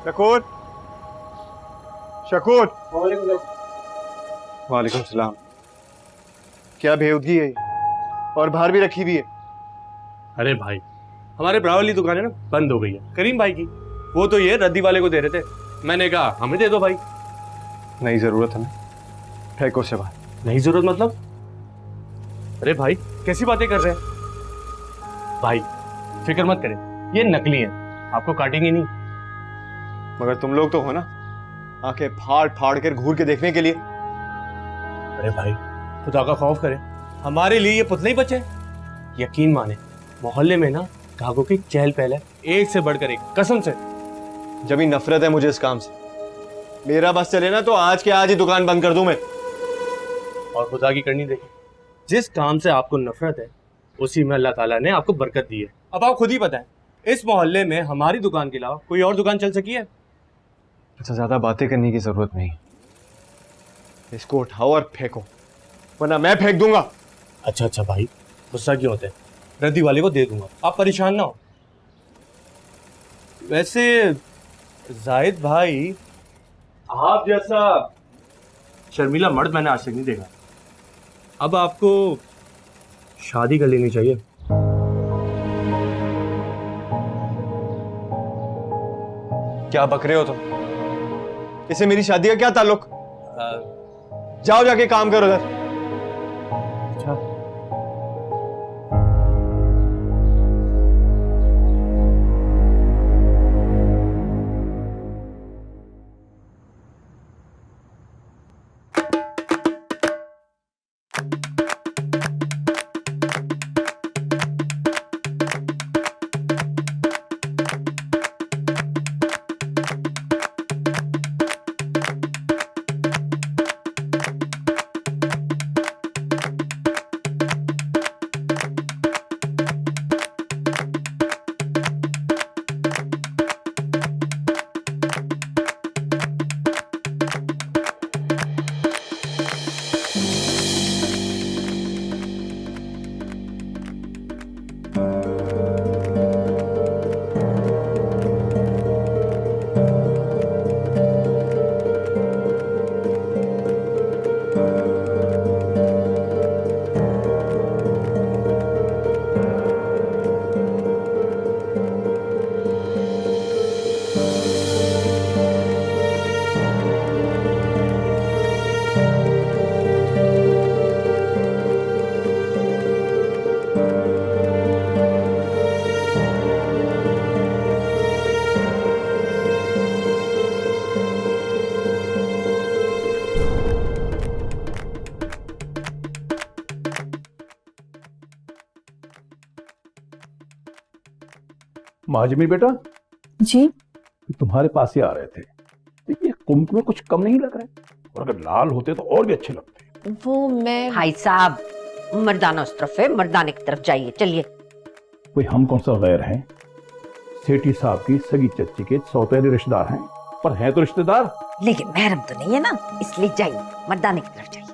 शकूर, शकूर। वालेकुम सलाम। क्या बेहूदगी है और बाहर भी रखी हुई है। अरे भाई, हमारे ब्रा वाली दुकान है ना, बंद हो गई है करीम भाई की। वो तो ये रद्दी वाले को दे रहे थे, मैंने कहा हमें दे दो भाई। नहीं जरूरत हमें, फेंको से बाहर। नहीं जरूरत मतलब? अरे भाई कैसी बातें कर रहे हैं भाई, फिक्र मत करें, ये नकली है, आपको काटेंगे नहीं। मगर तुम लोग तो हो ना, आंखें फाड़ फाड़ कर घूर के देखने के लिए। अरे भाई खुदा का खौफ करें, हमारे लिए ये पुतले ही बचे हैं। यकीन माने मोहल्ले में ना ग्राहकों की चहल पहल है, एक से बढ़कर एक, कसम से। जब ही नफरत है मुझे इस काम से, मेरा बस चले ना तो आज के आज ही दुकान बंद कर दूं मैं। और खुदा की करनी देखिए, जिस काम से आपको नफरत है उसी में अल्लाह ताला ने आपको बरकत दी है। अब आप खुद ही बताएं, इस मोहल्ले में हमारी दुकान के अलावा कोई और दुकान चल सकी है? अच्छा, ज्यादा बातें करने की जरूरत नहीं, इसको उठाओ और फेंको, वरना मैं फेंक दूंगा। अच्छा अच्छा भाई, गुस्सा क्यों होते हैं, रद्दी वाले को दे दूंगा, आप परेशान ना हो। वैसे जाहिद भाई, आप जैसा शर्मीला मर्द मैंने आज तक नहीं देखा। अब आपको शादी कर लेनी चाहिए। क्या बक रहे हो तुम? इसे मेरी शादी का क्या ताल्लुक? जाओ जाके काम करो उधर। अच्छा महाजमी बेटा जी तुम्हारे पास ही आ रहे थे। ये कुंभ में कुछ कम नहीं लग रहा है, और अगर लाल होते तो और भी अच्छे लगते। वो मैं भाई साहब, मर्दाना उस तरफ है, मर्दाने की तरफ जाइए, चलिए। कोई हम कौन सा गैर हैं? सेठी साहब की सगी चच्ची के सौतेले रिश्तेदार हैं, पर हैं तो रिश्तेदार। लेकिन महरम तो नहीं है ना, इसलिए जाइए, मर्दाने की तरफ जाइए।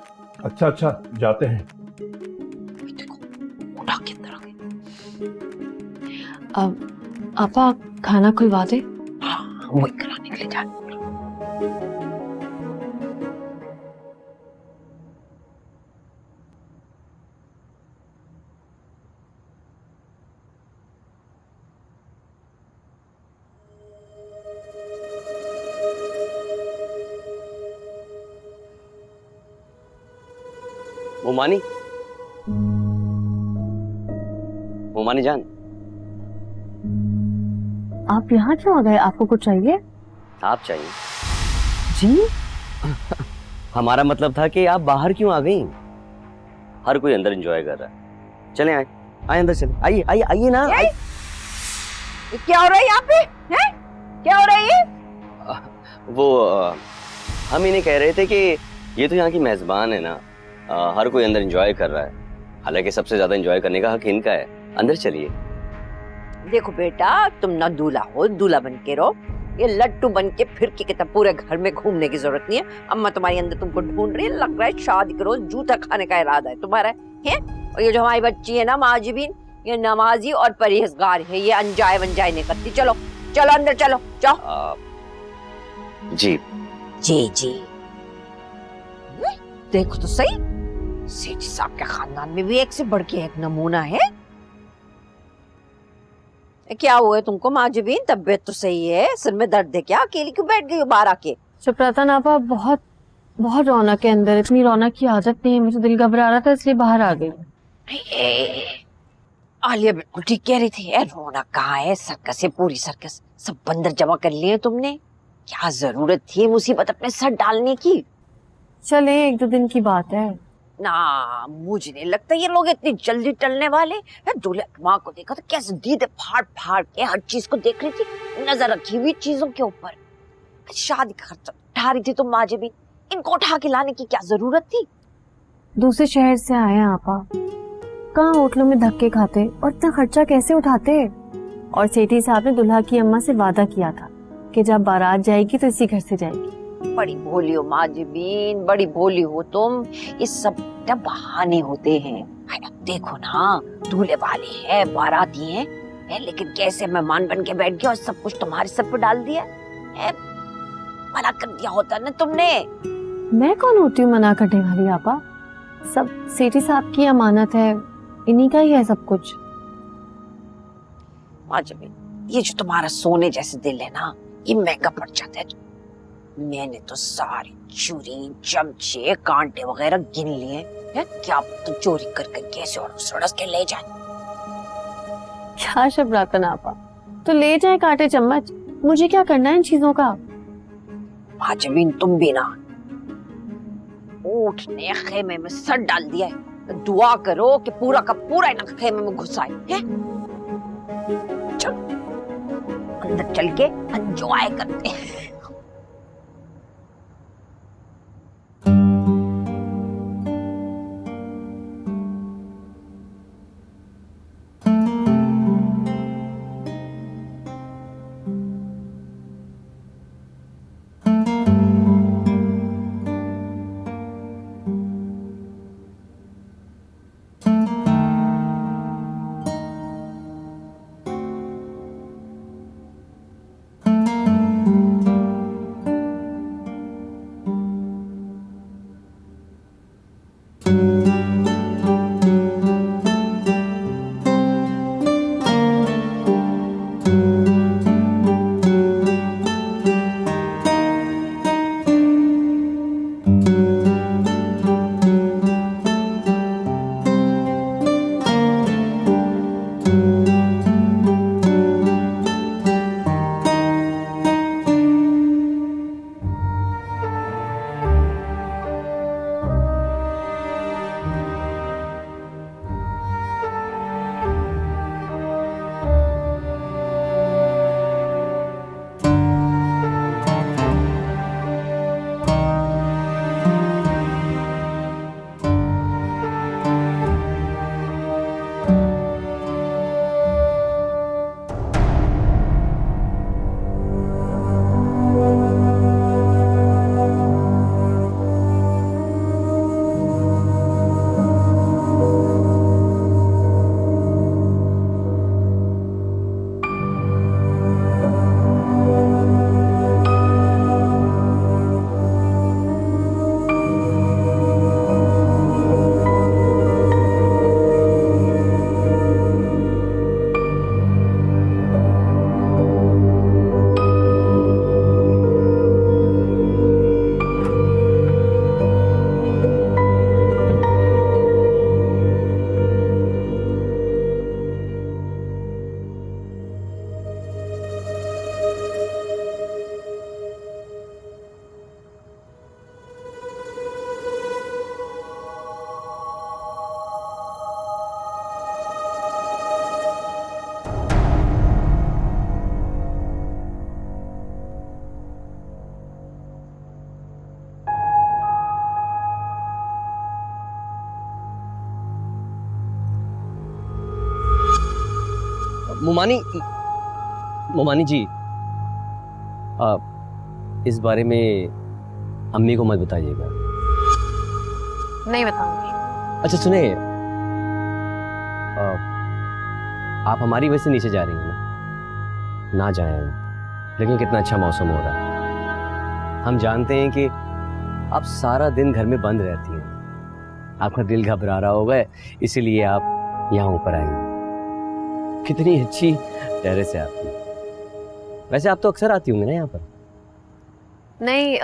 अच्छा अच्छा, जाते हैं। देखो उठा के अंदर आ गए। अब आपा खाना खुलवा दे। हाँ, वही कराने के लिए जा। मोमानी जान, आप यहाँ क्यों आ गए? आपको कुछ चाहिए? आप चाहिए जी हमारा मतलब था कि आप बाहर क्यों आ गई? हर कोई अंदर एंजॉय कर रहा है, चले आए आए अंदर चले, आइए आइए आइए ना। ये क्या हो रहा है यहाँ पे? हैं? क्या हो रहा है ये? हम इन्हें कह रहे थे कि ये तो यहाँ की मेजबान है ना, हर कोई अंदर एंजॉय कर रहा है, हालांकि सबसे ज्यादा एंजॉय करने का हक इनका है। अंदर चलिए। देखो बेटा, तुम ना दूल्हा हो, दूल्हा बन के रहो। ये लट्टू बन के फिर की किताब पूरे घर में घूमने की जरूरत नहीं है। अम्मा तुम्हारी अंदर तुमको ढूंढ रही है, लग रहा है शादी करो, जूता खाने का इरादा है तुम्हारा, है? और ये जो हमारी बच्ची है ना माजिबीन, ये नमाजी और परहेजगार है, ये अनजाए वनजाए नहीं करती। चलो चलो अंदर चलो, जाओ। जी। जी। देखो तो सही, सेठ साहब के खानदान में भी एक से बढ़ के एक नमूना है। क्या हुआ है तुमको माजबीन? तबीयत तो सही है, सिर में दर्द है क्या? अकेली क्यों बैठ गई हो बाहर आके? चुपरातन आपा, बहुत बहुत रौनक है अंदर, इतनी रौनक की आदत नहीं है, मुझे दिल घबरा रहा था इसलिए बाहर आ गई। आलिया बिल्कुल ठीक कह रही थी। रौनक कहाँ है? सर्कस है, पूरी सर्कस। सब बंदर जमा कर लिए तुमने। क्या जरूरत थी मुसीबत अपने सर डालने की? चले, 1-2 दिन की बात है। ना, मुझे नहीं लगता ये लोग इतनी जल्दी टलने वाले हैं। दूल्हे माँ को देखा तो कैसे दीदे फाड़ फाड़ के हर चीज को देख रही थी, नजर रखी हुई चीजों के ऊपर। शादी का खर्चा उठा रही थी तुम माजबीन, इनको उठा के लाने की क्या जरूरत थी? दूसरे शहर से आए हैं आपा, कहाँ होटलों में धक्के खाते और इतना खर्चा कैसे उठाते। और सेठी साहब ने दुल्हा की अम्मा से वादा किया था कि जब बारात जाएगी तो इसी घर से जाएगी। बड़ी भोली हो माजबीन, बड़ी भोली हो तुम। ये सब बहाने होते हैं। देखो ना, दूल्हे वाले हैं, बाराती हैं, लेकिन कैसे मेहमान बन के बैठ गए और सब कुछ तुम्हारे सर पर डाल दिया। मना कर दिया होता ना तुमने। मैं कौन होती हूँ मना करने वाली आपा? सब सेठी साहब की अमानत है, इन्हीं का ही है सब कुछ। माजबीन, ये जो तुम्हारा सोने जैसे दिल है ना, ये महंगा पड़ जाता है। मैंने तो सारे चूरी, चमचे, कांटे वगैरह गिन लिए हैं। क्या तुम चोरी कर करके ऐसे और सड़क के ले जाए? क्या शबरातन आपा, तो ले जाए कांटे चम्मच, मुझे क्या करना है इन चीजों का? माजबीन, तुम भी ना, ऊँट ने खेमे में सर डाल दिया है। दुआ करो कि पूरा का पूरा इनका खेमे में घुस आए। चल अंदर चल के एंजॉय करते हैं। मोमानी जी, इस बारे में अम्मी को मत बताइएगा। नहीं बताऊंगी। अच्छा सुने, आप हमारी वजह से नीचे जा रही हैं ना जाएं, लेकिन कितना अच्छा मौसम हो रहा है। हम जानते हैं कि आप सारा दिन घर में बंद रहती हैं, आपका दिल घबरा रहा होगा, इसीलिए आप यहाँ ऊपर आई। कितनी अच्छी टेरेस है आपकी। वैसे आप तो अक्सर आती होंगी ना यहाँ पर? नहीं,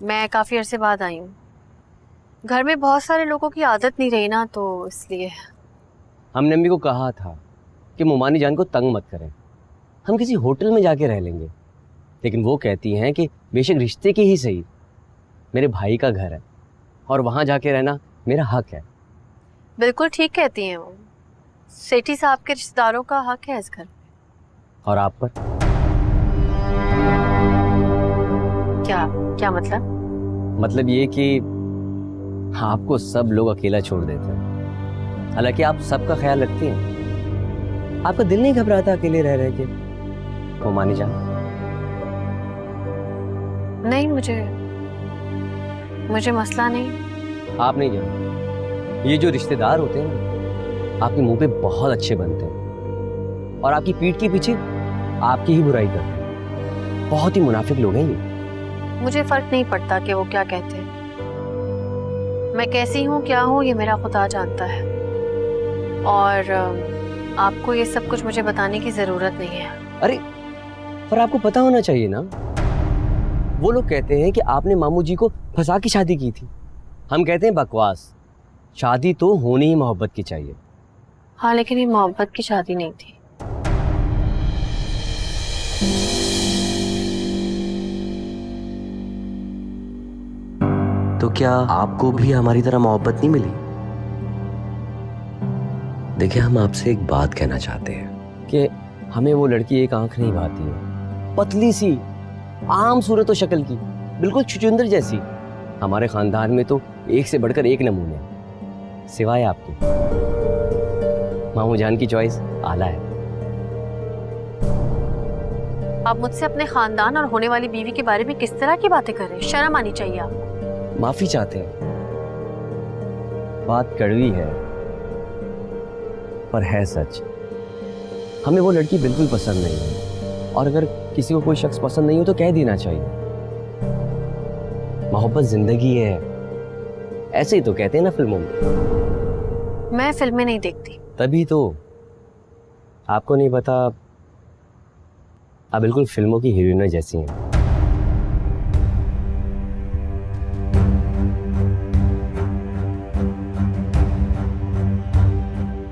मैं काफ़ी अरसे बाद आई हूँ। घर में बहुत सारे लोगों की आदत नहीं रही ना, तो इसलिए। हमने अम्मी को कहा था कि मोमानी जान को तंग मत करें, हम किसी होटल में जाके रह लेंगे, लेकिन वो कहती हैं कि बेशक रिश्ते की ही सही, मेरे भाई का घर है और वहाँ जाके रहना मेरा हक है। बिल्कुल ठीक कहती हैं वो। सेठी साहब के रिश्तेदारों का हक है इस घर में। और आप पर? क्या क्या मतलब? मतलब ये कि आपको सब लोग अकेला छोड़ देते हैं, हालांकि आप सबका ख्याल रखती हैं। आपका दिल नहीं घबराता अकेले रह रहे के? मोमानी जान। नहीं, मुझे मसला नहीं। आप नहीं जानते, ये जो रिश्तेदार होते हैं ना, आपके मुंह पे बहुत अच्छे बनते हैं और आपकी पीठ के पीछे आपकी ही बुराई करते हैं। बहुत ही मुनाफिक लोग हैं ये। मुझे फर्क नहीं पड़ता कि वो क्या कहते हैं। मैं कैसी हूँ, क्या हूँ, ये मेरा खुदा जानता है। और आपको ये सब कुछ मुझे बताने की जरूरत नहीं है। अरे पर आपको पता होना चाहिए ना। वो लोग कहते हैं कि आपने मामू जी को फंसा की शादी की थी। हम कहते हैं बकवास। शादी तो होनी ही मोहब्बत की चाहिए। हाँ, लेकिन ये मोहब्बत की शादी नहीं थी। तो क्या आपको भी हमारी तरह मोहब्बत नहीं मिली? देखिए, हम आपसे एक बात कहना चाहते हैं कि हमें वो लड़की एक आंख नहीं भाती है, पतली सी, आम सूरत और शक्ल की, बिल्कुल छुचुंदर जैसी। हमारे खानदान में तो एक से बढ़कर एक नमूने हैं, सिवाय आपके। मामू जान की चॉइस आला है। आप मुझसे अपने खानदान और होने वाली बीवी के बारे में किस तरह की बातें कर रहे हैं? शर्म आनी चाहिए आपको। माफी चाहते हैं। बात कड़वी है पर है सच। हमें वो लड़की बिल्कुल पसंद नहीं है, और अगर किसी को कोई शख्स पसंद नहीं हो तो कह देना चाहिए। मोहब्बत जिंदगी है, ऐसे ही तो कहते हैं ना फिल्मों में। मैं फिल्में नहीं देखती। तभी तो आपको नहीं पता, आप बिल्कुल फिल्मों की हीरोइनों जैसी हैं।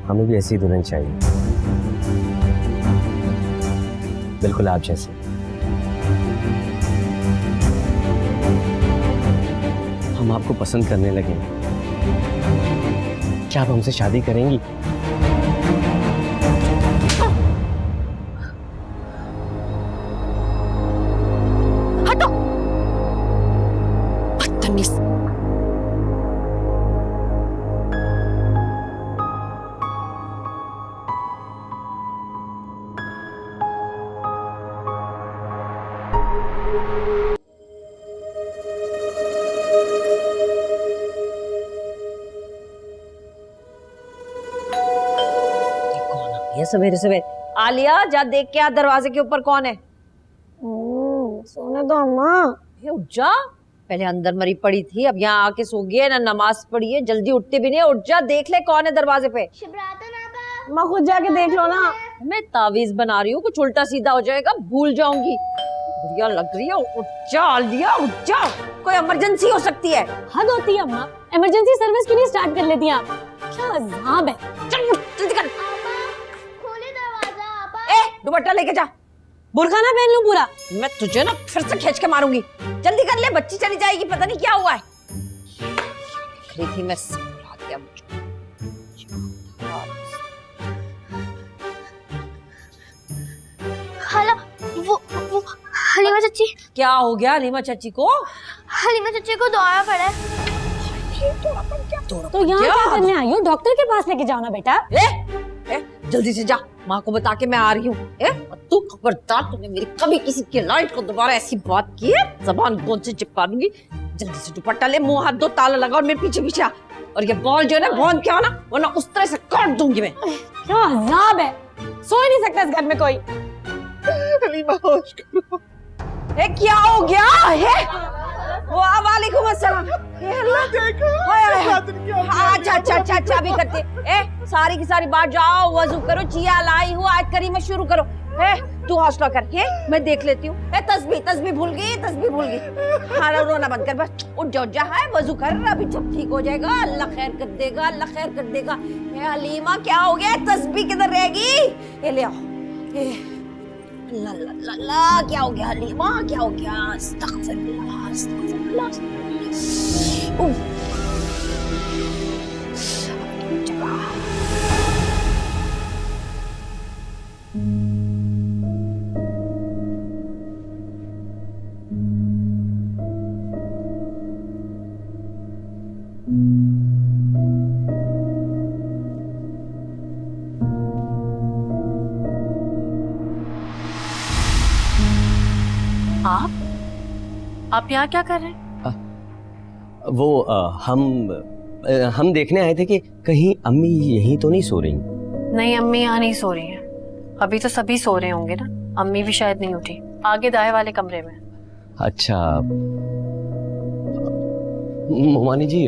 हमें भी ऐसी दुल्हन चाहिए, बिल्कुल आप जैसे। हम आपको पसंद करने लगे। क्या आप हमसे शादी करेंगी? हटो, बदतमीज। ये सवेरे सवेरे। आलिया, जा देख के आ दरवाजे के ऊपर कौन है। सोने दो अम्मा। ये उठ जा, पहले अंदर मरी पड़ी थी, अब यहाँ आके सो गई है, ना नमाज पढ़ी है, जल्दी उठते भी नहीं। उठ जा, देख ले कौन है दरवाजे पे। अम्मा खुद जाके देख लो ना। मैं तावीज बना रही हूँ, कुछ उल्टा सीधा हो जाएगा, भूल जाऊंगी। बढ़िया लग रही है। उठ जा आलिया, उठ जा, कोई इमरजेंसी हो सकती है। हद होती है अम्मा, इमरजेंसी सर्विस क्यों नहीं स्टार्ट कर लेती आप? क्या अज़ाब है। चल जल्दी कर। खोले दरवाजा आपा। ए, दुपट्टा लेके जा। बुर्खा ना पहन लूं पूरा? मैं तुझे ना फिर से खींच के मारूंगी। जल्दी कर ले, बच्ची चली जाएगी, पता नहीं क्या हुआ है। देख रही थी मैं, संभला दिया मुझे। खाला, वो हलीमा चाची। क्या हो गया हलीमा चाची को? हलीमा चाची को दौरा पड़ा है। तो यहाँ क्या करने आई हो? डॉक्टर के पास लेके जाओ ना बेटा। ए, जल्दी से जा, माँ को बता के मैं आ रही हूँ। तू खबरदार, तूने मेरी कभी किसी के लाइट को दोबारा ऐसी बात की है, जबान गोंद से चिपका दूंगी। जल्दी से दुपट्टा ले, मुंह हाथ दो, ताला लगा और मेरे पीछे पीछे आ। और ये बॉल जो है ना, बॉल क्या ना, वरना उस तरह से काट दूंगी मैं। क्या अज़ाब है, सो ही नहीं सकता इस घर में कोई। हलीमा होश करो, क्या हो गया है? वालेकुम अस्सलाम। अच्छा भी करते। सारी की सारी बात जाओ, वजू करो, चिया लाई हूँ, आज करीमा शुरू करो। तू हौसला कर, मैं देख लेती हूँ। तस्बीह भूल गई। हाँ, रोना बंद कर, बस उठ जा है, वजू कर, अभी जब ठीक हो जाएगा अल्लाह खैर कर देगा, अल्लाह खैर कर देगा। हलीमा क्या हो गया? तस्बीह किधर रहेगी? ये ले आओ। ला ला ला ला, क्या हो गया हलीमा? क्या हो गया? अस्तगफिरुल्लाह, अस्तगफिरुल्लाह, अस्तगफिरुल्लाह। आप यहाँ क्या कर रहे हैं? हम देखने आए थे कि कहीं अम्मी यहीं तो नहीं सो रही। नहीं, अम्मी यहाँ नहीं सो रही हैं। अभी तो सभी सो रहे होंगे ना, अम्मी भी शायद नहीं उठी, आगे दाएं वाले कमरे में। अच्छा मोमानी जी,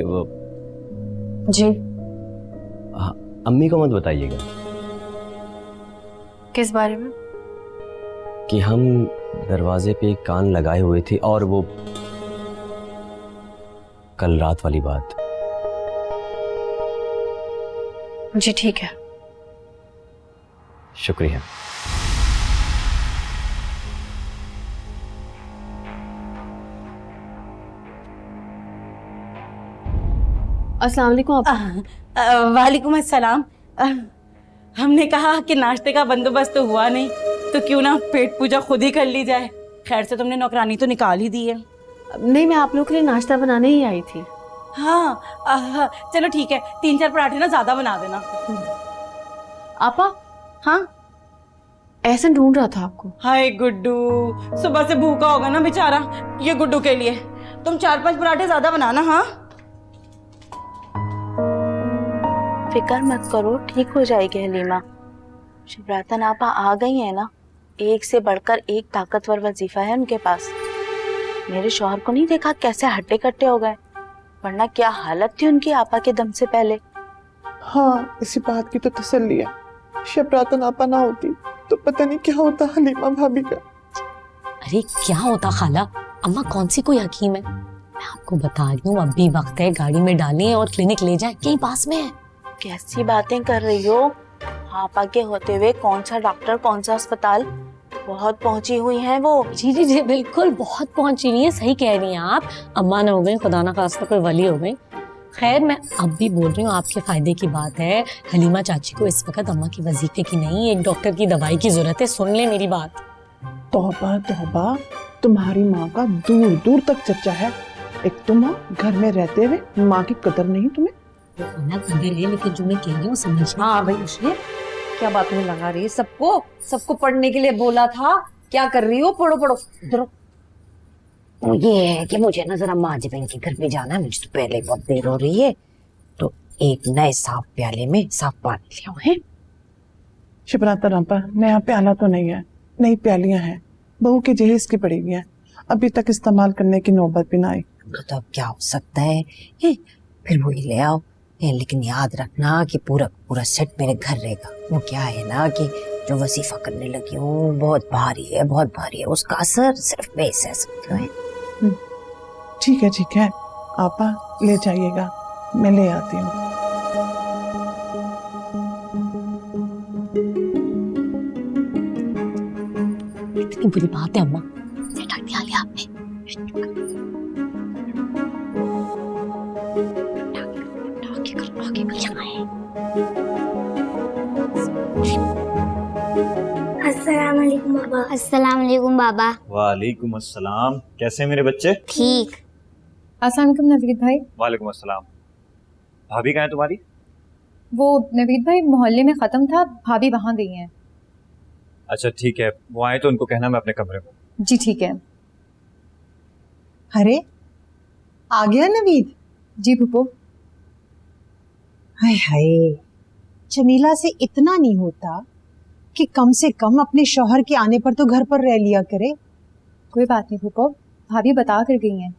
जी अम्मी को मत बताइएगा किस बारे में? कि हम दरवाजे पे कान लगाए हुए थे और वो कल रात वाली बात। जी ठीक है। शुक्रिया। अस्सलाम वालेकुम। वालेकुम अस्सलाम। हमने कहा कि नाश्ते का बंदोबस्त तो हुआ नहीं, तो क्यों ना पेट पूजा खुद ही कर ली जाए। खैर से तुमने नौकरानी तो निकाल ही दी है। नहीं, मैं आप लोगों के लिए नाश्ता बनाने ही आई थी। हाँ, चलो ठीक है, 3-4 पराठे ना ज्यादा बना देना। आपा, हाँ ऐसे ढूंढ रहा था आपको। हाय गुड्डू, सुबह से भूखा होगा ना बेचारा, ये गुड्डू के लिए तुम 4-5 पराठे ज्यादा बनाना। हाँ फिक्र मत करो, ठीक हो जाएगी हलीमा। शिब्रातन आपा आ गई है ना, एक से बढ़कर एक ताकतवर वजीफा है उनके पास। मेरे शौहर को नहीं देखा कैसे हट्टे कट्टे हो गए, वरना क्या हालत थी उनकी आपा के दम से पहले। हाँ, इसी बात की तो तसल्ली है, शबरातन आपा ना होती तो पता नहीं क्या होता हलीमा भाभी का। अरे क्या होता खाला, अम्मा कौन सी कोई हकीम है। मैं आपको बता रही हूँ, अभी वक्त है, गाड़ी में डालें और क्लिनिक ले जाएं, यही पास में है। कैसी बातें कर रही हो? आपा के होते हुए कौन सा डॉक्टर, कौन सा अस्पताल, बहुत पहुंची हुई हैं वो। जी बिल्कुल, बहुत पहुंची हुई है, सही कह रही हैं आप। अम्मा ना हो गई, खुदा ना खास्ता कोई वली हो गई। खैर मैं अब भी बोल रही हूँ, आपके फायदे की बात है। हलीमा चाची को इस वक्त अम्मा की वजीफे की नहीं, एक डॉक्टर की दवाई की जरूरत है। सुन ले मेरी बात। तौबा तौबा, तुम्हारी माँ का दूर दूर तक चर्चा है। एक तुम हो घर में रहते हुए, माँ की कदर नहीं तुम्हें। लेकिन जो मैं कह रही हूँ समझ। हाँ भाई, उसने क्या बात में लगा रही है? सबको पढ़ने के लिए बोला था, क्या कर रही हो? पढ़ो इधर। तो ये है कि मुझे ना जरा माजी बहन के घर पे जाना है, मुझे तो पहले बहुत देर हो रही है, तो एक नए साफ प्याले में साफ पानी ले आओ। है शिबरातन आपा, नया प्याला तो नहीं है, नई प्यालियां हैं, बहू की जहेज की पड़ी हुई हैं, अभी तक इस्तेमाल करने की नौबत भी ना आई। तो अब क्या हो सकता है? फिर वही ले आओ। लेकिन याद रखना कि पूरा सेट मेरे घर रहेगा। वो क्या है ना कि जो वजीफा करने लगी हूँ बहुत भारी है, उसका असर सिर्फ मैं सह सकती हूँ। ठीक है आपा, ले जाइएगा, मैं ले आती हूँ। इतनी बुरी बात है अम्मा, सेट क्या लिया आपने? अस्सलाम वालेकुम बाबा। वालेकुम अस्सलाम। कैसे हैं मेरे बच्चे? ठीक। अस्सलाम वालेकुम नवीद भाई। वालेकुम अस्सलाम। भाभी कहाँ है तुम्हारी? वो नवीद भाई मोहल्ले में खत्म था, भाभी वहाँ गई हैं। अच्छा ठीक है, वो आए तो उनको कहना मैं अपने कमरे में। जी ठीक है। अरे आ गया नवीद? जी फूफो। हाय हाय, जमीला से इतना नहीं होता कि कम से कम अपने शौहर के आने पर तो घर पर रह लिया करे। कोई बात नहीं फूफो, भाभी बता कर गई हैं।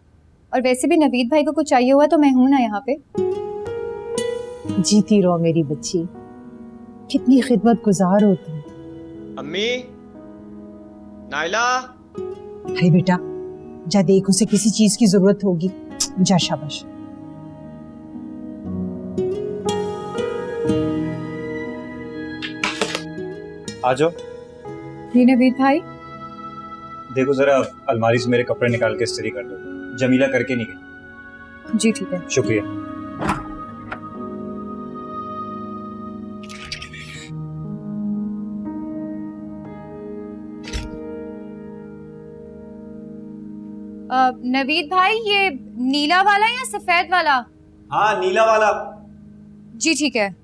और वैसे भी नवीद भाई को कुछ चाहिए हुआ तो मैं हूं ना यहाँ पे। जीती रहो मेरी बच्ची, कितनी खिदमत गुजार हो तुम। अम्मी, नाइला। हाय बेटा, जा देख उसे किसी चीज की जरूरत होगी, जा शाबाश। आ जाओ। जी नवीद भाई। देखो जरा अलमारी से मेरे कपड़े निकाल के इस्त्री कर दो, जमीला करके नहीं गई। जी ठीक है। शुक्रिया। नवीद भाई, ये नीला वाला या सफेद वाला? हाँ, नीला वाला। जी ठीक है।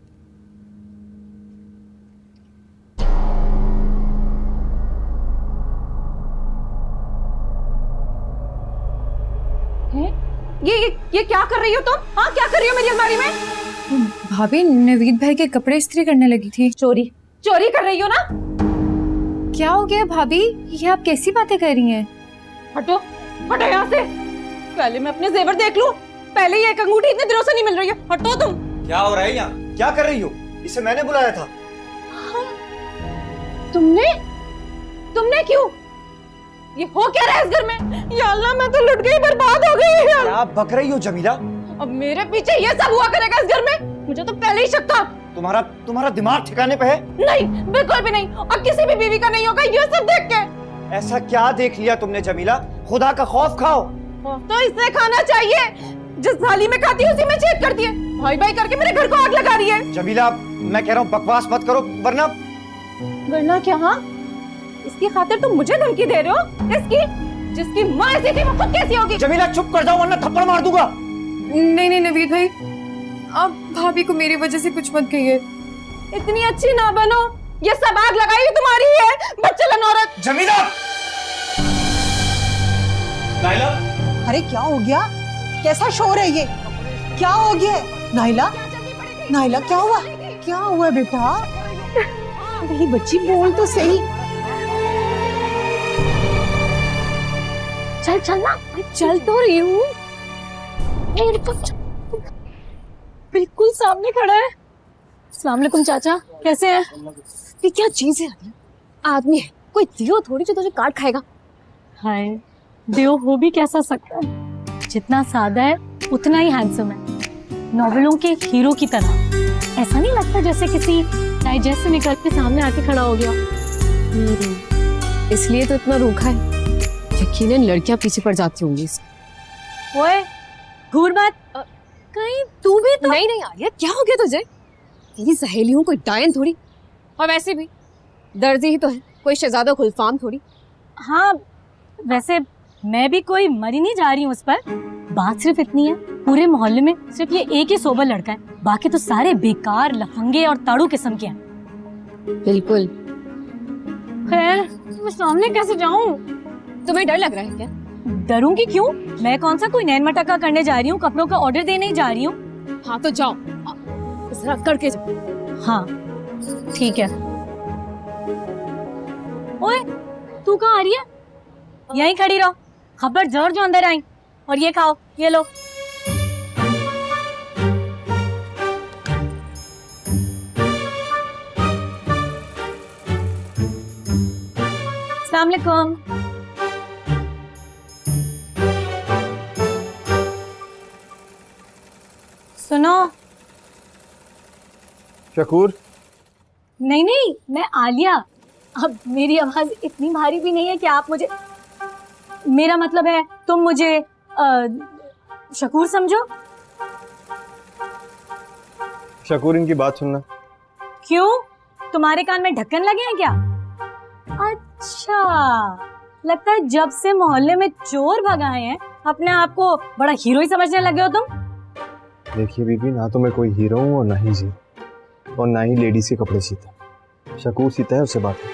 ये क्या कर रही हो तुम? हाँ, क्या कर रही हो मेरी अलमारी में? भाभी, नवीद भाई के कपड़े इस्त्री करने लगी थी। चोरी कर रही हो ना? क्या हो गया भाभी, ये आप कैसी बातें कर रही हैं? हटो यहाँ से। पहले मैं अपने जेवर देख लूं। पहले ये एक अंगूठी इतने दिनों से नहीं मिल रही है। हटो तुम। क्या हो रहा है यहाँ? क्या कर रही हो? इसे मैंने बुलाया था। तुमने क्यों? ये हो क्या रहा है इस घर में? या अल्लाह, मैं तो लुट गई, बर्बाद हो गई। क्या बक रही हो जमीला? अब मेरे पीछे ये सब हुआ करेगा इस घर में? मुझे तो पहले ही शक था। तुम्हारा दिमाग ठिकाने पे है? नहीं, बिल्कुल भी नहीं। और किसी भी बीवी का नहीं होगा ये सब देख के। ऐसा क्या देख लिया तुमने जमीला? खुदा का खौफ खाओ। तो इससे खाना चाहिए, जिस थाली में खाती है उसी में छेद करती है। भाई भाई करके मेरे घर को आग लगा रही है। जमीला, मैं कह रहा हूँ बकवास मत करो, वरना क्या? हाँ, इसकी खातिर तुम मुझे धमकी दे रहे हो? जिसकी माँ ऐसी थी वो खुद कैसी होगी? जमीला चुप कर जाओ वरना थप्पड़ मार दूंगा। नहीं नवीद भाई, आप भाभी को मेरी वजह से कुछ मत कहिए। इतनी अच्छी ना बनो, ये सब आग लगाई तुम्हारी है, बच्चलन औरत। जमीला! नाइला! अरे क्या हो गया? कैसा शोर है ये? क्या हो गया? नाइला क्या हुआ? क्या हुआ बेटा? मेरी बच्ची बोल तो सही। चलना, चल तो रही हूँ। बिल्कुल सामने खड़ा है। अस्सलाम वालेकुम चाचा, कैसे हैं? ये क्या चीज है? आदमी है, कोई दियो थोड़ी जो तुझे काट खाएगा। हाय, दियो हो भी कैसा सकता है? जितना सादा है उतना ही हैंडसम है, नॉवेलों के हीरो की तरह। ऐसा नहीं लगता जैसे किसी डाइजेस्ट से निकल के सामने आके खड़ा हो गया। इसलिए तो इतना रूखा है। यकीनन लड़कियां पीछे पड़ जाती होंगी इसके। ओए, घूर मत, कहीं तू भी तो। नहीं आर्या, क्या हो गया तुझे? तेरी सहेलियों कोई डायन थोड़ी, और वैसे भी दर्जी ही तो है, कोई शहजादा खुलफाम थोड़ी। हाँ, वैसे मैं भी कोई मरी नहीं जा रही हूँ उस पर। बात सिर्फ इतनी है, पूरे मोहल्ले में सिर्फ ये एक ही सोबर लड़का है, बाकी तो सारे बेकार, लफंगे और ताड़ू किस्म के हैं। बिल्कुल। खैर, मैं सामने कैसे जाऊँ? तुम्हें डर लग रहा है क्या? डरूंगी क्यों? मैं कौन सा कोई नैन मटक्का करने जा रही हूँ, कपड़ों का ऑर्डर देने ही जा रही हूँ। हाँ तो जाओ, जरा करके जाओ। हाँ ठीक है। ओए, तू कहाँ आ रही है? यहीं खड़ी रहो, खबर जोर जो अंदर आई। और ये खाओ, ये लो। अस्सलाम वालेकुम। सुनो। शकूर? नहीं, मैं आलिया। अब मेरी आवाज इतनी भारी भी नहीं है कि आप मुझे, मेरा मतलब है तुम मुझे शकूर समझो। शकूर, इनकी बात सुनना। क्यों, तुम्हारे कान में ढक्कन लगे हैं क्या? अच्छा, लगता है जब से मोहल्ले में चोर भगाए हैं अपने आप को बड़ा हीरो ही समझने लगे हो तुम। देखिए बीबी, ना तो मैं कोई हीरो हूँ और ना ही जी, और ना ही लेडीज के कपड़े सीता। शकूर सीता है, उससे बात है।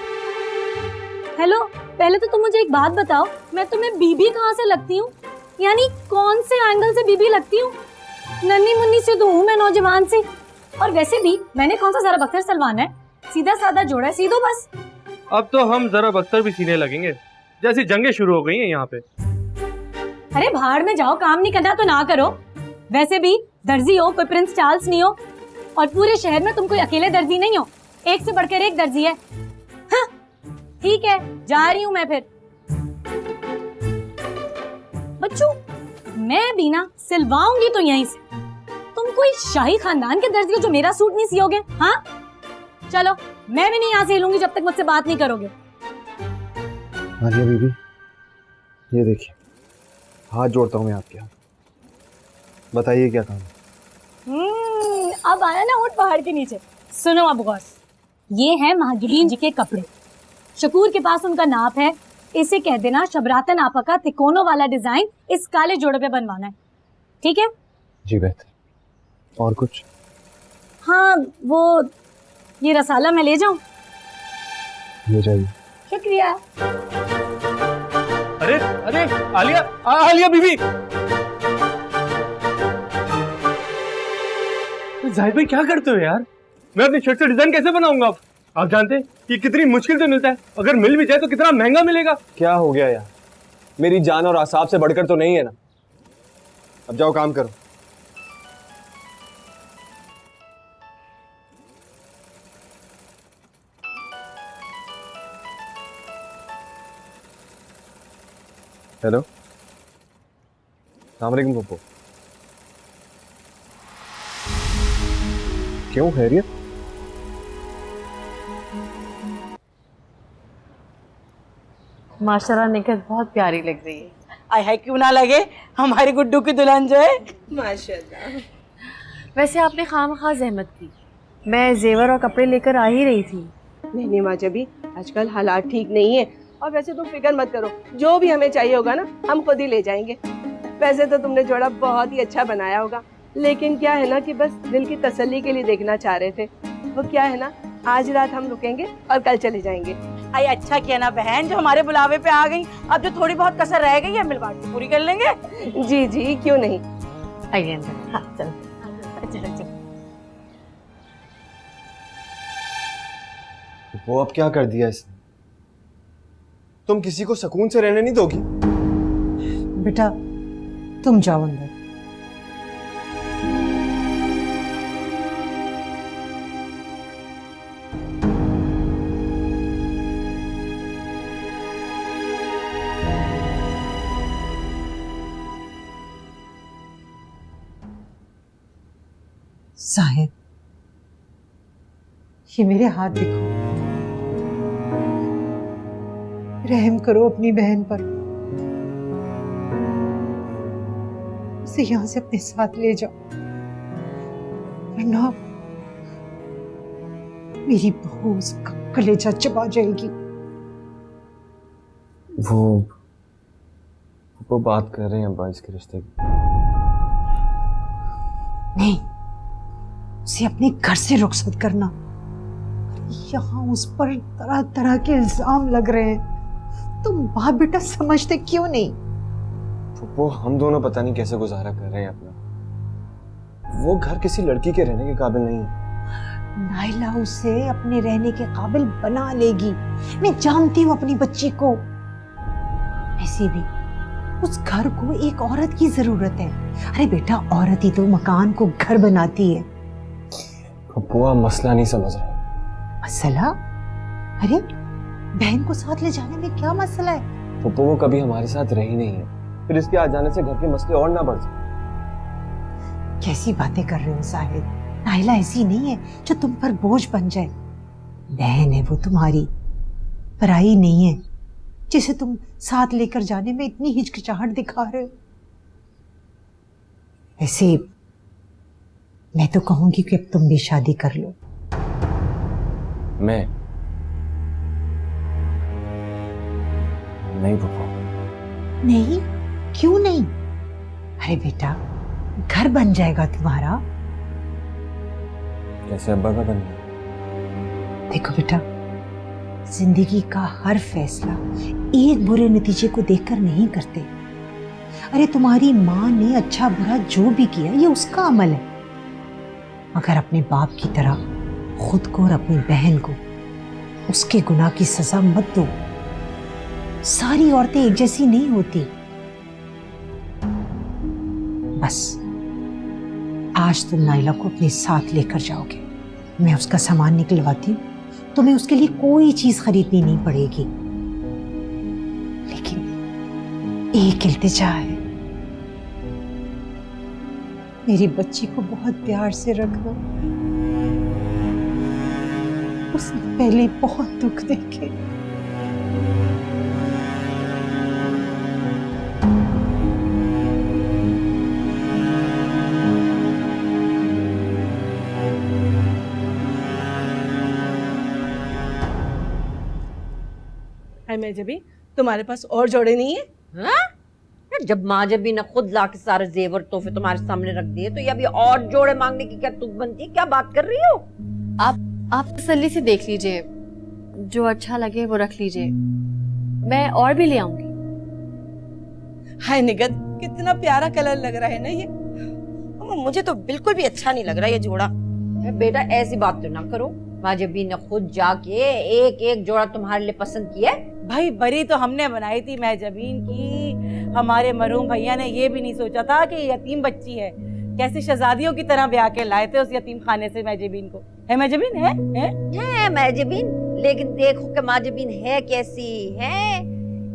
हेलो, पहले तो तुम मुझे एक बात बताओ, मैं तुम्हें बीबी कहाँ से लगती हूँ? यानी कौन से एंगल से बीबी लगती हूँ? नन्ही मुन्नी से तो हूँ मैं, नौजवान से। और वैसे भी मैंने कौन सा जरा बख्तर सलवाना है? सीधा साधा जोड़ा है, सीधो बस। अब तो हम जरा बख्तर भी सीने लगेंगे। जैसी जंगें शुरू हो गई हैं यहाँ पे। अरे भाड़ में जाओ, काम नहीं करना तो ना करो। वैसे भी दर्जी हो, कोई प्रिंस चार्ल्स नहीं हो, और पूरे शहर में तुम कोई अकेले दर्जी नहीं हो, एक से बढ़कर एक दर्जी है। हाँ, ठीक है, जा रही हूँ मैं फिर। बच्चों, मैं भी ना सिलवाऊंगी तो यहीं से। तुम कोई शाही खानदान के दर्जी हो जो मेरा सूट नहीं सियोगे? हाँ चलो, मैं भी नहीं यहाँ से हिलूंगी जब तक मुझसे बात नहीं करोगे। आलिया बीबी, ये देखिए, हाथ जोड़ता हूँ मैं आपके हाथ, बताइए क्या काम है? अब आया ना ऊंट पहाड़ के नीचे। सुनो अब गौर, ये है महागिरीन जी के कपड़े। शकूर के पास उनका नाप है, इसे कह देना शबरातन आपा का तिकोनों वाला डिजाइन इस काले जोड़े पे बनवाना है, ठीक है? जी बेहतर। और कुछ? हाँ, वो ये रसाला मैं ले जाऊं? ले जाइए। शुक्रिया। अरे अरे आलिया, आलिया बीबी, जाहिद भाई क्या करते हो यार? मैं अपनी शर्ट से डिजाइन कैसे बनाऊंगा? आप जानते हैं कि कितनी मुश्किल से मिलता है, अगर मिल भी जाए तो कितना महंगा मिलेगा। क्या हो गया यार, मेरी जान और आसाब से बढ़कर तो नहीं है ना? अब जाओ काम करो। हेलो, अस्सलाम वालेकुम पप्पू। क्यों, खैरियत? माशाल्लाह निकत बहुत प्यारी लग रही है। आय हाय, क्यों ना लगे, हमारी गुड्डू की दुल्हन जो है। माशाल्लाह। वैसे आपने खामखा जहमत की, मैं जेवर और कपड़े लेकर आ ही रही थी। नहीं माँ जबी, आजकल हालात ठीक नहीं है, और वैसे तुम फिक्र मत करो, जो भी हमें चाहिए होगा ना हम खुद ही ले जाएंगे। वैसे तो तुमने जोड़ा बहुत ही अच्छा बनाया होगा, लेकिन क्या है ना कि बस दिल की तसल्ली के लिए देखना चाह रहे थे। वो क्या है ना, आज रात हम रुकेंगे और कल चले जाएंगे। आई अच्छा किया ना बहन, जो हमारे बुलावे पे आ गई। अब जो थोड़ी बहुत कसर रह गई है मिल बांट के पूरी कर लेंगे। जी जी, क्यों नहीं। आइए अंदर। हाँ चलो चलो। वो अब क्या कर दिया इसने? तुम किसी को सुकून से रहने नहीं दोगी? बेटा तुम जाओ अंदर। साहिब, ये मेरे हाथ देखो, रहम करो अपनी बहन पर, उसे यहाँ से अपने साथ ले जाओ, वरना मेरी बहू उसका कलेजा चबा जाएगी। वो बात कर रहे हैं अब्बा इसके रिश्ते की। नहीं, उसे अपने घर से रुखसत करना। यहाँ उस पर तरह तरह के इल्जाम लग रहे हैं, तुम बाप बेटा समझते क्यों नहीं? वो हम दोनों पता नहीं कैसे गुजारा कर रहे हैं अपना। वो घर किसी लड़की के रहने के काबिल नहीं है। नाइला उसे अपने रहने के काबिल बना लेगी, मैं जानती हूँ अपनी बच्ची को। ऐसे भी उस घर को एक औरत की जरूरत है। अरे बेटा, औरत ही तो मकान को घर बनाती है। वो मसला नहीं समझ रहे। मसला? अरे बहन को साथ ले जाने में क्या मसला है? पप्पू वो कभी हमारे साथ रही नहीं है, फिर इसके आ जाने से घर के मसले और ना बढ़ जाए। कैसी बातें कर रहे हो साहिद? नाइला ऐसी नहीं है जो तुम पर बोझ बन जाए। बहन है वो तुम्हारी, पराई नहीं है जिसे तुम साथ लेकर जाने में इतनी हिचकिचाहट दिखा रहे हो। ऐसे मैं तो कहूंगी कि अब तुम भी शादी कर लो। मैं नहीं पप्पू। नहीं? क्यों नहीं? अरे बेटा, घर बन जाएगा तुम्हारा। कैसे अब्बा का बन गया? देखो बेटा, जिंदगी का हर फैसला एक बुरे नतीजे को देखकर नहीं करते। अरे तुम्हारी माँ ने अच्छा बुरा जो भी किया ये उसका अमल है, मगर अपने बाप की तरह खुद को और अपनी बहन को उसके गुनाह की सजा मत दो। सारी औरतें एक जैसी नहीं होती। बस आज तुम नाइला को अपने साथ लेकर जाओगे, मैं उसका सामान निकलवाती हूँ, तुम्हें उसके लिए कोई चीज खरीदनी नहीं पड़ेगी। लेकिन एक इल्तिजा है, मेरी बच्ची को बहुत प्यार से रखना, उसने पहले बहुत दुख देखे। है मैं जबी, तुम्हारे पास और जोड़े नहीं है? हाँ? जब माँ जब भी ने खुद ला के सारे जेवर तोहफे तुम्हारे सामने रख दिए तो ये अभी और जोड़े मांगने की क्या तुक बनती है? क्या बात कर रही हो? आप तसल्ली से देख लीजिए, जो अच्छा लगे वो रख लीजिए, मैं और भी ले आऊंगी। हाय निगत, कितना प्यारा कलर लग रहा है ना ये। मुझे तो बिल्कुल भी अच्छा नहीं लग रहा ये जोड़ा। बेटा ऐसी बात तो ना करो, माँ जब भी ने खुद जाके एक एक जोड़ा तुम्हारे लिए पसंद किया है। भाई बरी तो हमने बनाई थी महजबीन की, हमारे मरूम भैया ने ये भी नहीं सोचा था कि यतीम बच्ची है। कैसे शहजादियों की तरह ब्याह के लाए थे उस यतीम खाने से महजबीन को। है महजबीन? है महजबीन, लेकिन देखो कि महजबीन है कैसी है।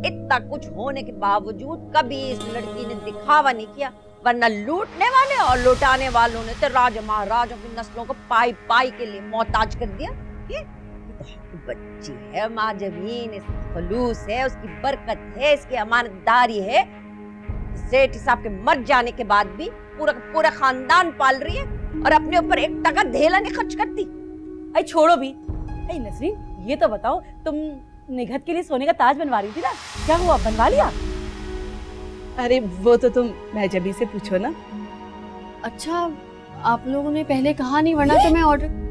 इतना कुछ होने के बावजूद कभी इस लड़की ने दिखावा नहीं किया, वरना लूटने वाले और लुटाने वालों ने तो राजा महाराजों की नस्लों को पाई पाई के लिए मोहताज कर दिया। ये बच्ची है महजबीन, इसका खलूस है, उसकी बरकत है, इसकी अमानतदारी है। सेठ साहब के मर जाने के बाद भी पूरा पूरा खानदान पाल रही है और अपने ऊपर एक टका धेला नहीं खर्च करती। अरे छोड़ो भी। अरे नसरीन ये तो बताओ, तुम निगहत के लिए सोने का ताज बनवा रही थी ना, क्या हुआ, बनवा लिया? अरे वो तो तुम महजबी से पूछो ना। अच्छा आप लोगों ने पहले कहा नहीं, वरना तो मैं ऑर्डर।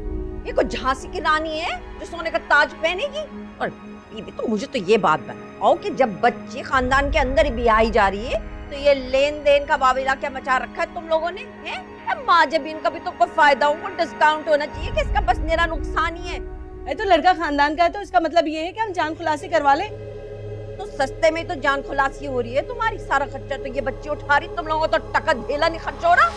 ये कोई झांसी की रानी है जो सोने का ताज पहनेगी? और बीबी तो मुझे तो ये बात बताओ कि जब बच्ची खानदान के अंदर ही ब्याही जा रही है तो ये लेन देन का वाविला क्या मचा रखा है तुम लोगों ने? हैं? माँ जब इनका भी तो कोई फायदा हो, डिस्काउंट होना चाहिए कि इसका बस मेरा नुकसान ही है। अरे तो लड़का खानदान का है तो इसका मतलब ये है कि हम जान खुलासी करवा लें। तो सस्ते में तो जान खुलासी हो रही है तुम्हारी, सारा खर्चा तो ये बच्ची उठा रही, तुम लोगों तो टका धेला नहीं खर्च हो रहा।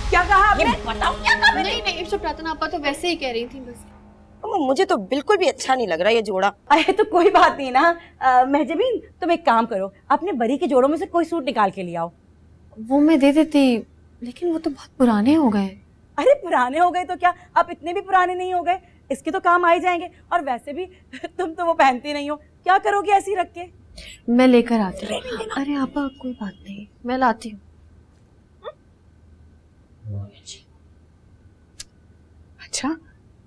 क्या कहा आपने? बताओ क्या कहा मैंने? नहीं शुभरातन आपा तो वैसे ही कह रही थी बस। मुझे तो बिल्कुल भी अच्छा नहीं लग रहा ये जोड़ा। अरे तो कोई बात नहीं ना। महजबीन तुम एक काम करो, अपने बरी के जोड़ों में से कोई सूट निकाल के ले आओ। वो मैं दे देती, लेकिन वो तो बहुत पुराने हो गए। अरे पुराने हो गए तो क्या, आप इतने भी पुराने नहीं हो गए, इसके तो काम आ ही जाएंगे। और वैसे भी तुम तो वो पहनती नहीं हो, क्या करोगी ऐसी रख के? मैं लेकर आती हूँ। अरे आपा कोई बात नहीं, मैं लाती हूँ। अच्छा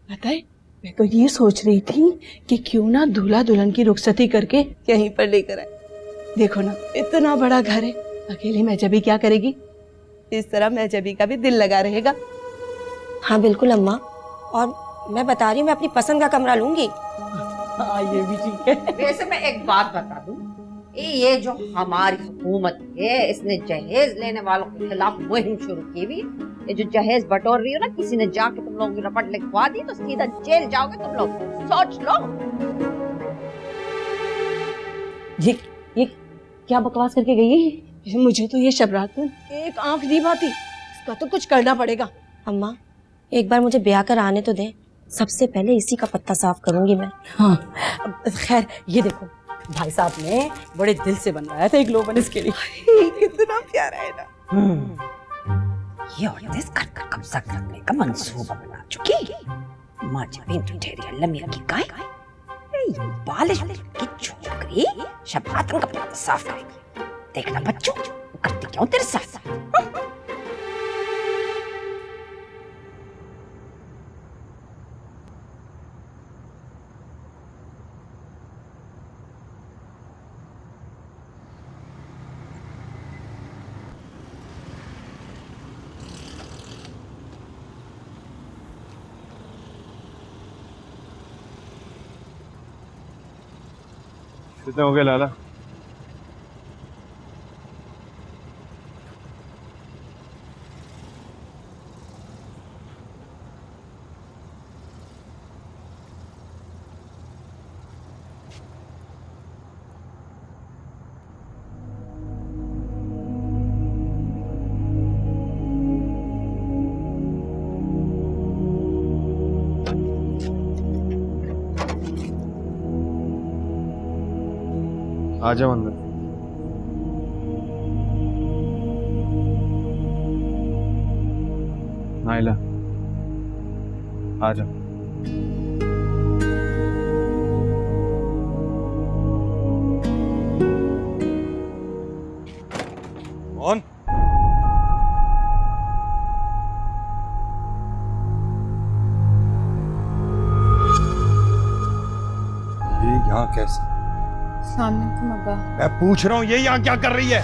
बताए, मैं तो ये सोच रही थी कि क्यों ना दूल्हा दुल्हन की रुखसती करके यहीं पर लेकर आए। देखो ना इतना बड़ा घर है, अकेली महजबी क्या करेगी? इस तरह महजबी का भी दिल लगा रहेगा। हाँ बिल्कुल अम्मा, और मैं बता रही हूँ मैं अपनी पसंद का कमरा लूंगी। हाँ ये भी ठीक है। वैसे मैं एक बात बता दूं, ये जो हमारी हुकूमत है इसने जहेज लेने वालों के खिलाफ मुहिम शुरू की हुई। ये जो जहेज बटोर रही हो ना, किसी ने जाके तुम लोगों की रपट लिखवा दी तो सीधा जेल जाओगे तुम लोग, सोच लो। ये क्या बकवास करके गई है? मुझे तो ये शबरातन एक आंख नहीं भाती, इसका तो कुछ करना पड़ेगा। अम्मा एक बार मुझे ब्याह कर आने तो दे, सबसे पहले इसी का पत्ता साफ करूंगी मैं। हाँ खैर ये देखो, भाई साहब ने बड़े दिल से बनवाया था एक लोबन इसके लिए। कितना प्यारा है ना। ये औरतें इस घर का कब्जा करने का मंसूबा बना चुकी। माँ जबीन तो ठहरी अल्लाह मियां की गाय, ये बालिश की छोकरी शबातन का पत्ता साफ करेगी। देखना बच्चों वो करती क्यों तेरे साथ। कितने हो गए लाला? आ जाओ अंदर। नाइला आ जाओ। कौन? ये यहाँ कैसे? सामने तुम अब्बा। मैं पूछ रहा हूँ ये यहाँ क्या कर रही है?